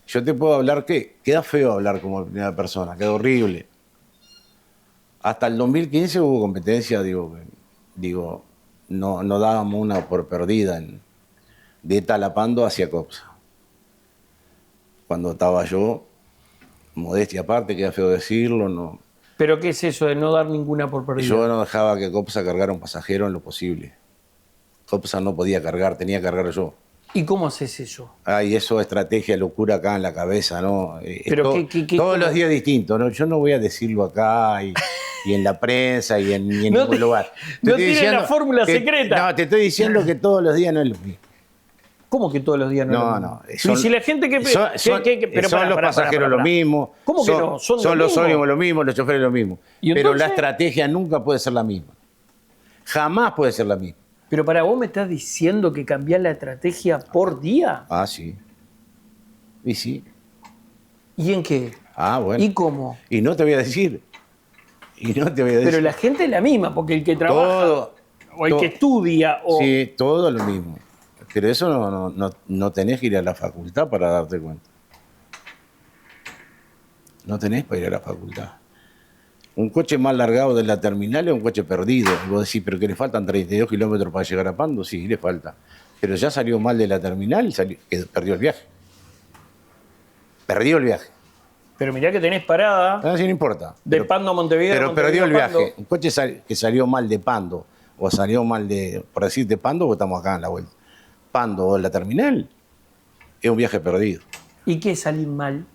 yo te puedo hablar que queda feo hablar como primera persona, queda horrible. Hasta el 2015 hubo competencia, digo, no dábamos una por perdida de Talapando hacia Copsa. Cuando estaba yo, modestia aparte, queda feo decirlo, no. ¿Pero qué es eso de no dar ninguna por perdida? Yo no dejaba que Copsa cargara un pasajero en lo posible. Copsa no podía cargar, tenía que cargar yo. ¿Y cómo haces eso? Ay, eso es estrategia, locura acá en la cabeza, ¿no? Pero todos los días distintos, ¿no? Yo no voy a decirlo acá y en la prensa y en ningún lugar. No tiene la fórmula secreta. No, te estoy diciendo que todos los días no es lo mismo. ¿Cómo que todos los días no? No. Y si la gente que... Son los pasajeros lo mismo. ¿Cómo que no? Son los ómnibus lo mismo, los choferes lo mismo. ¿Y pero entonces? la estrategia nunca puede ser la misma. Jamás puede ser la misma. Pero para vos me estás diciendo que cambiás la estrategia por día. Ah, sí. Y sí. ¿Y en qué? Ah, bueno. ¿Y cómo? Y no te voy a decir. Pero la gente es la misma, porque el que trabaja o el que estudia o... Sí, todo lo mismo. Pero eso no tenés que ir a la facultad para darte cuenta. No tenés para ir a la facultad. Un coche más largado de la terminal es un coche perdido. Y vos decís, pero que le faltan 32 kilómetros para llegar a Pando. Sí, le falta. Pero ya salió mal de la terminal y perdió el viaje. Perdió el viaje. Pero mirá que tenés parada Así no importa. de Pando a Montevideo. Pero perdió el Pando. viaje. Un coche que salió mal de Pando, o salió mal por decirte Pando, porque estamos acá en la vuelta. Pando o la terminal, es un viaje perdido. ¿Y qué es salir mal?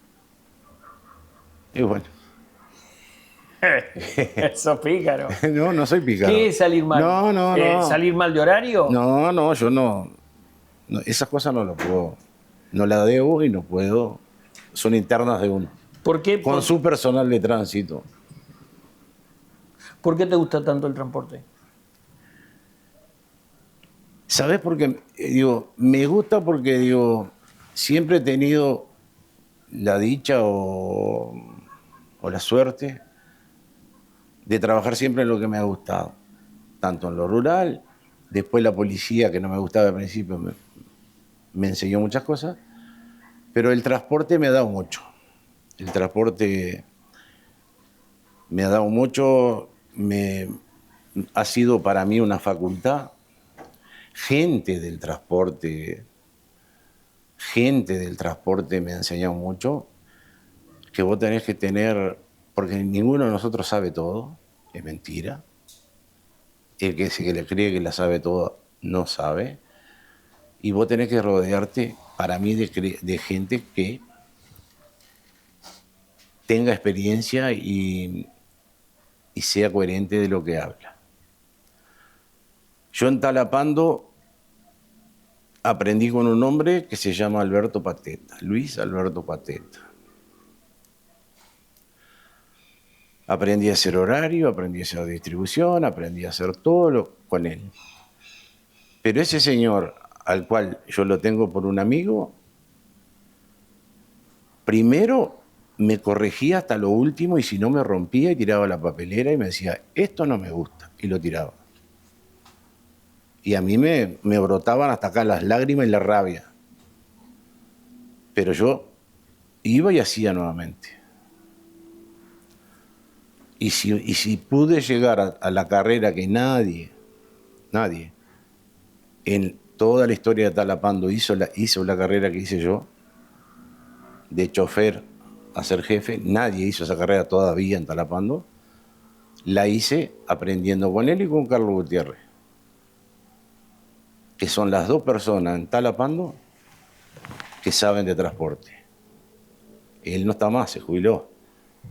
Y bueno. Eso pícaro. No soy pícaro. ¿Qué es salir mal? No. ¿Salir mal de horario? No, yo no. Esas cosas no lo puedo. No las debo y no puedo. Son internas de uno. ¿Por qué? Con su personal de tránsito. ¿Por qué te gusta tanto el transporte? ¿Sabés por qué? Me gusta porque, siempre he tenido la dicha o la suerte de trabajar siempre en lo que me ha gustado. Tanto en lo rural, después la policía, que no me gustaba al principio, me enseñó muchas cosas, pero el transporte me ha dado mucho. El transporte me ha dado mucho, ha sido para mí una facultad. Gente del transporte me ha enseñado mucho, que vos tenés que tener, porque ninguno de nosotros sabe todo, es mentira. El que le cree que la sabe todo, no sabe. Y vos tenés que rodearte, para mí, de gente que tenga experiencia y sea coherente de lo que habla. Yo en Talapando aprendí con un hombre que se llama Alberto Pateta, Luis Alberto Pateta. Aprendí a hacer horario, aprendí a hacer distribución, aprendí a hacer todo con él. Pero ese señor, al cual yo lo tengo por un amigo, primero me corregía hasta lo último y si no me rompía y tiraba la papelera y me decía, esto no me gusta, y lo tiraba. Y a mí me brotaban hasta acá las lágrimas y la rabia. Pero yo iba y hacía nuevamente. Y si pude llegar a la carrera que nadie en toda la historia de Talapando hizo la carrera que hice yo, de chofer a ser jefe, nadie hizo esa carrera todavía en Talapando, la hice aprendiendo con él y con Carlos Gutiérrez, que son las dos personas en Talapando que saben de transporte. Él no está más, se jubiló.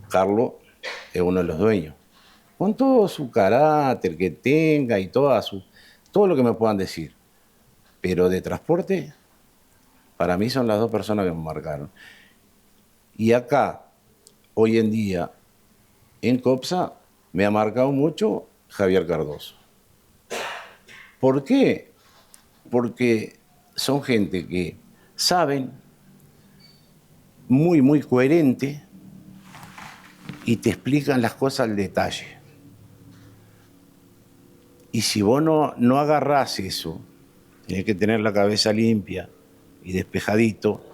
Carlos es uno de los dueños. Con todo su carácter que tenga y todo lo que me puedan decir. Pero de transporte, para mí son las dos personas que me marcaron. Y acá, hoy en día, en COPSA, me ha marcado mucho Javier Cardoso. ¿Por qué? Porque son gente que saben, muy, muy coherente, y te explican las cosas al detalle. Y si vos no agarrás eso, tenés que tener la cabeza limpia y despejadito,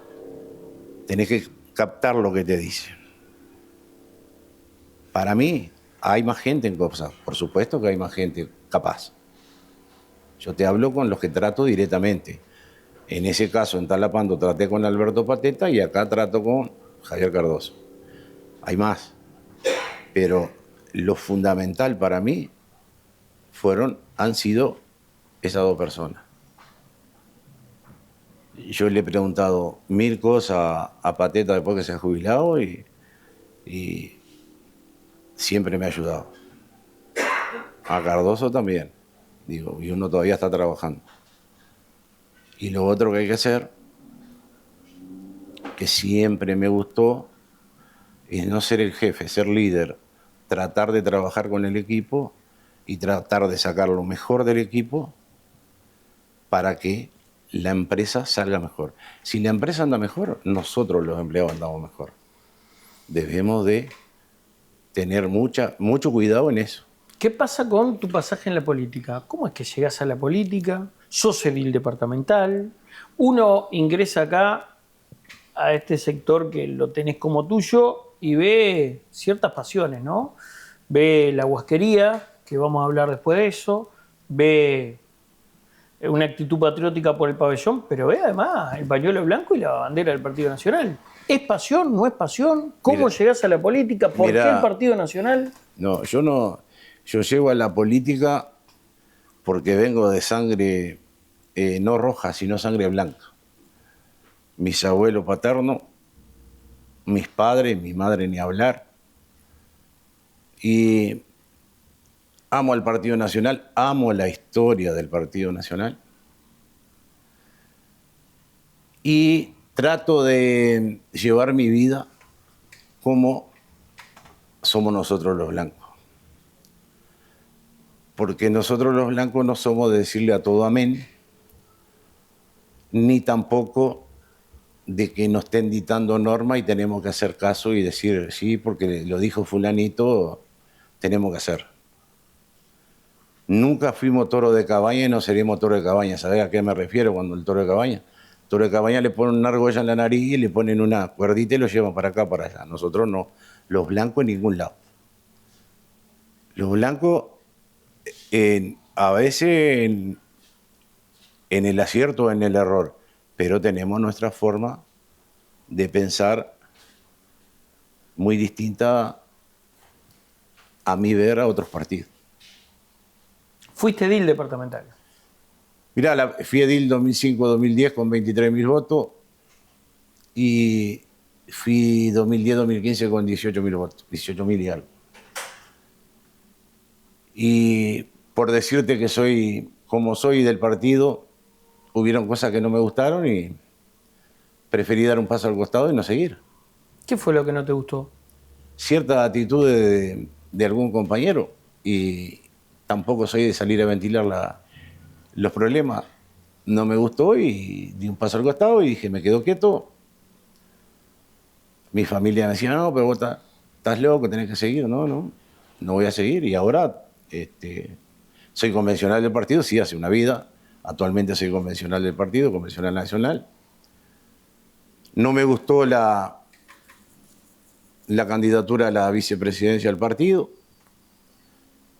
tenés que captar lo que te dicen. Para mí, hay más gente en COPSA, por supuesto que hay más gente capaz. Yo te hablo con los que trato directamente. En ese caso, en Talapando, traté con Alberto Pateta y acá trato con Javier Cardoso. Hay más. Pero lo fundamental para mí han sido esas dos personas. Yo le he preguntado 1000 cosas a Pateta después que se ha jubilado y siempre me ha ayudado. A Cardoso también, digo, y uno todavía está trabajando. Y lo otro que hay que hacer, que siempre me gustó, es no ser el jefe, ser líder, tratar de trabajar con el equipo y tratar de sacar lo mejor del equipo para que la empresa salga mejor. Si la empresa anda mejor, nosotros los empleados andamos mejor. Debemos de tener mucho cuidado en eso. ¿Qué pasa con tu pasaje en la política? ¿Cómo es que llegás a la política? ¿Sos edil departamental? Uno ingresa acá a este sector que lo tenés como tuyo y ve ciertas pasiones, ¿no? Ve la huasquería, que vamos a hablar después de eso, ve una actitud patriótica por el pabellón, pero ve además el pañuelo blanco y la bandera del Partido Nacional. ¿Es pasión? ¿No es pasión? ¿Cómo llegás a la política? ¿Por qué el Partido Nacional? No, yo llego a la política porque vengo de sangre no roja, sino sangre blanca. Mis abuelos paternos, mis padres, mi madre ni hablar. Y amo al Partido Nacional, amo la historia del Partido Nacional. Y trato de llevar mi vida como somos nosotros los blancos. Porque nosotros los blancos no somos de decirle a todo amén, ni tampoco de que nos estén dictando norma y tenemos que hacer caso y decir, sí, porque lo dijo fulanito, tenemos que hacer. Nunca fuimos toro de cabaña y no seremos toro de cabaña. ¿Sabés a qué me refiero cuando el toro de cabaña? El toro de cabaña le ponen una argolla en la nariz y le ponen una cuerdita y lo llevan para acá, para allá. Nosotros no. Los blancos en ningún lado. Los blancos, a veces en el acierto o en el error, pero tenemos nuestra forma de pensar muy distinta a mi ver, a otros partidos. Fuiste edil departamental. Mirá, fui edil 2005-2010 con 23.000 votos y fui 2010-2015 con 18.000 votos, 18.000 y algo. Y por decirte que soy, como soy del partido, hubieron cosas que no me gustaron y preferí dar un paso al costado y no seguir. ¿Qué fue lo que no te gustó? Cierta actitud de algún compañero y tampoco soy de salir a ventilar los problemas. No me gustó y di un paso al costado y dije, me quedo quieto. Mi familia me decía, no, pero vos estás loco, tenés que seguir. No voy a seguir. Y ahora soy convencional del partido, sí, hace una vida. Actualmente soy convencional del partido, convencional nacional. No me gustó la candidatura a la vicepresidencia del partido.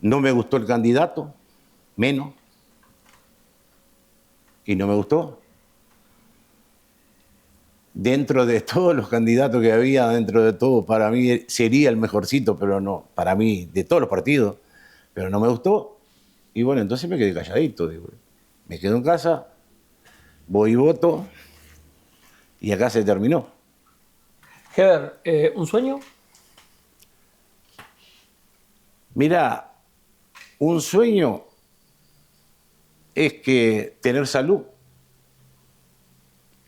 No me gustó el candidato, menos. Y no me gustó. Dentro de todos los candidatos que había, dentro de todo, para mí sería el mejorcito, pero no, para mí, de todos los partidos, pero no me gustó. Y bueno, entonces me quedé calladito. Digo, me quedo en casa, voy y voto, y acá se terminó. Heber, ¿un sueño? Mira, un sueño es que tener salud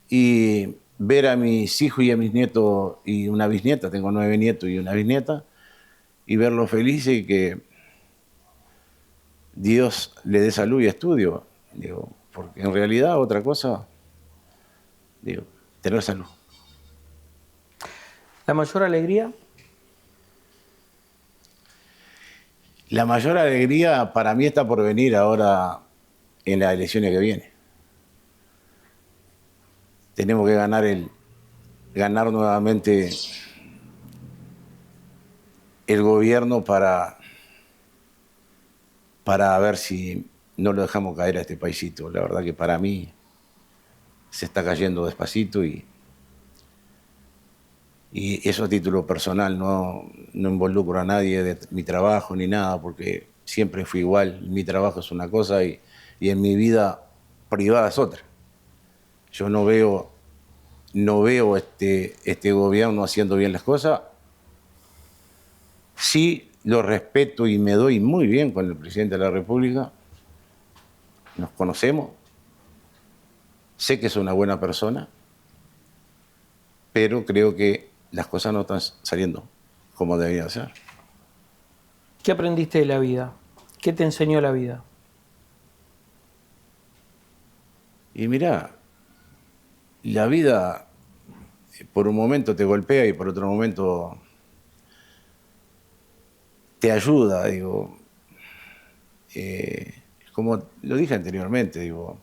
y ver a mis hijos y a mis nietos y una bisnieta, tengo 9 nietos y una bisnieta, y verlos felices y que Dios le dé salud y estudio, digo, porque en realidad otra cosa, digo, tener salud. ¿La mayor alegría? La mayor alegría para mí está por venir ahora en las elecciones que vienen. Tenemos que ganar nuevamente el gobierno para ver si no lo dejamos caer a este paisito. La verdad que para mí se está cayendo despacito y eso a título personal, no involucro a nadie de mi trabajo ni nada, porque siempre fui igual. Mi trabajo es una cosa y en mi vida privada es otra. Yo no veo este gobierno haciendo bien las cosas. Sí lo respeto y me doy muy bien con el presidente de la República. Nos conocemos. Sé que es una buena persona, pero creo que las cosas no están saliendo como deberían ser. ¿Qué aprendiste de la vida? ¿Qué te enseñó la vida? Y mirá, la vida por un momento te golpea y por otro momento te ayuda, digo. Como lo dije anteriormente, digo,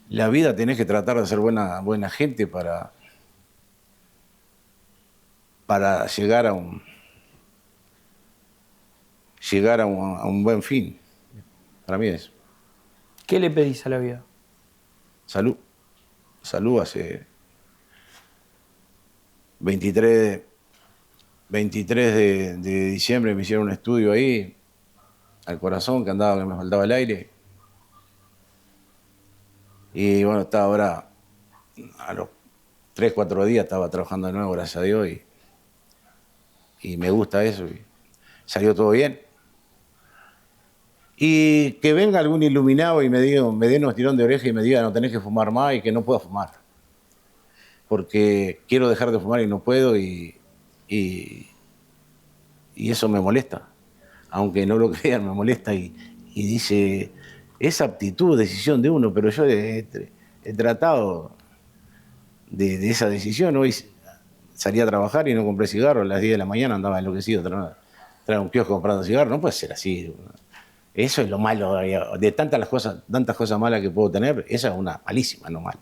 la vida tenés que tratar de ser buena gente para llegar a un buen fin. Para mí es ¿Qué le pedís a la vida? salud. Salud. Hace 23 de diciembre me hicieron un estudio ahí al corazón que me faltaba el aire. Y bueno, estaba ahora a los 3, 4 días estaba trabajando de nuevo, gracias a Dios, y me gusta eso, y salió todo bien. Y que venga algún iluminado y me dé unos tirón de oreja y me diga no tenés que fumar más y que no puedo fumar. Porque quiero dejar de fumar y no puedo y eso me molesta. Aunque no lo crean, me molesta y dice, es aptitud, decisión de uno, pero yo he tratado de esa decisión. Hoy salí a trabajar y no compré cigarros, a las 10 de la mañana andaba enloquecido, traía un kiosco comprando cigarros, no puede ser así. Eso es lo malo, de tantas cosas malas que puedo tener, esa es una malísima, no mala.